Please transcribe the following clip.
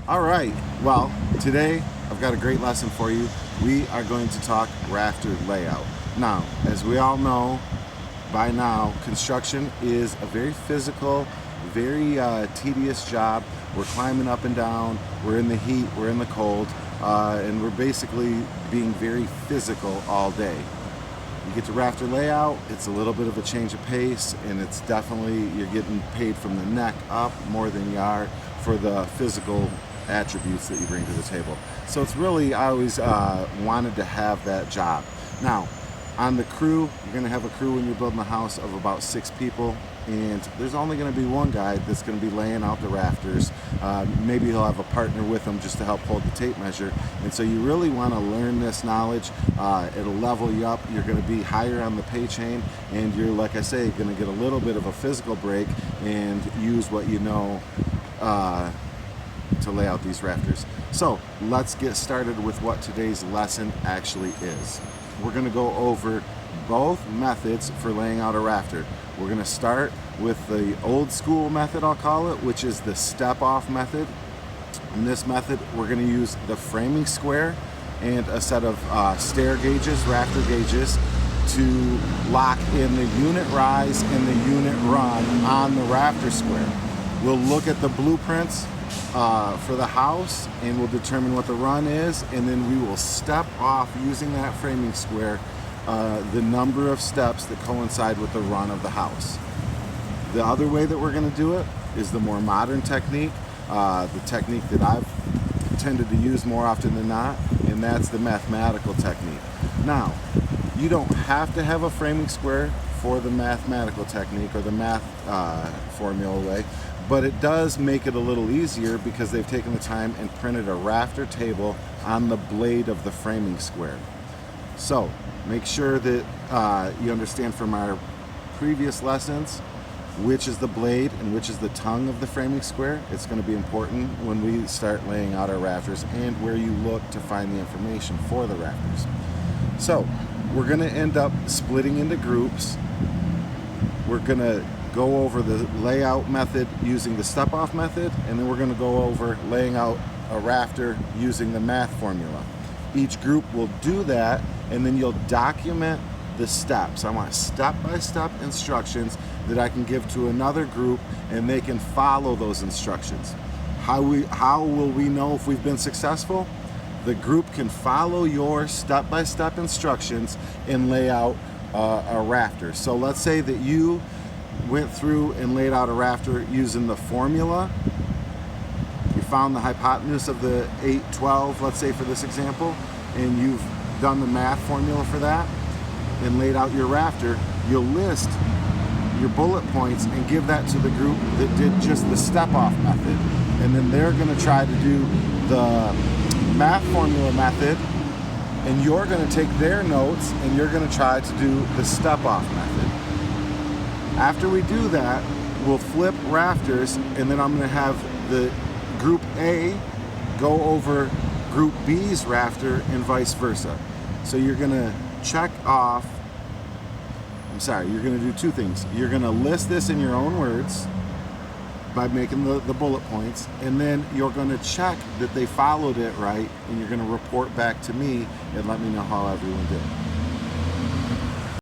All right, well, today I've got a great lesson for you. We are going to talk rafter layout. Now, as we all know by now, construction is a very physical, very tedious job. We're climbing up and down, we're in the heat, we're in the cold, and we're basically being very physical all day. You get to rafter layout, it's a little bit of a change of pace, and it's definitely, you're getting paid from the neck up more than you are for the physical attributes that you bring to the table. So it's really, I always wanted to have that job. Now, on the crew, you're going to have a crew when you're building a house of about 6 people, and there's only going to be one guy that's going to be laying out the rafters. Maybe he'll have a partner with him just to help hold the tape measure. And so you really want to learn this knowledge. It'll level you up. You're going to be higher on the pay chain, and you're, like I say, going to get a little bit of a physical break and use what you know to lay out these rafters. So let's get started with what today's lesson actually is. We're going to go over both methods for laying out a rafter. We're going to start with the old school method, I'll call it, which is the step-off method. In this method, we're going to use the framing square and a set of stair gauges, rafter gauges, to lock in the unit rise and the unit run on the rafter square. We'll look at the blueprints for the house, and we'll determine what the run is, and then we will step off using that framing square the number of steps that coincide with the run of the house. The other way that we're going to do it is the more modern technique, the technique that I've tended to use more often than not, and that's the mathematical technique. Now, you don't have to have a framing square for the mathematical technique or the math formula way, but it does make it a little easier because they've taken the time and printed a rafter table on the blade of the framing square. So make sure that you understand from our previous lessons which is the blade and which is the tongue of the framing square. It's going to be important when we start laying out our rafters and where you look to find the information for the rafters. So we're going to end up splitting into groups. We're going to go over the layout method using the step-off method, and then we're going to go over laying out a rafter using the math formula. Each group will do that, and then you'll document the steps. I want step-by-step instructions that I can give to another group, and they can follow those instructions. How will we know if we've been successful? The group can follow your step-by-step instructions and lay out a rafter. So let's say that you went through and laid out a rafter using the formula. You found the hypotenuse of the 812, let's say for this example, and you've done the math formula for that and laid out your rafter. You'll list your bullet points and give that to the group that did just the step-off method, and then they're going to try to do the math formula method, and you're going to take their notes and you're going to try to do the step-off method. After we do that, we'll flip rafters, and then I'm going to have the group A go over group B's rafter and vice versa. So you're going to check off, you're going to do two things. You're going to list this in your own words by making the bullet points, and then you're going to check that they followed it right, and you're going to report back to me and let me know how everyone did.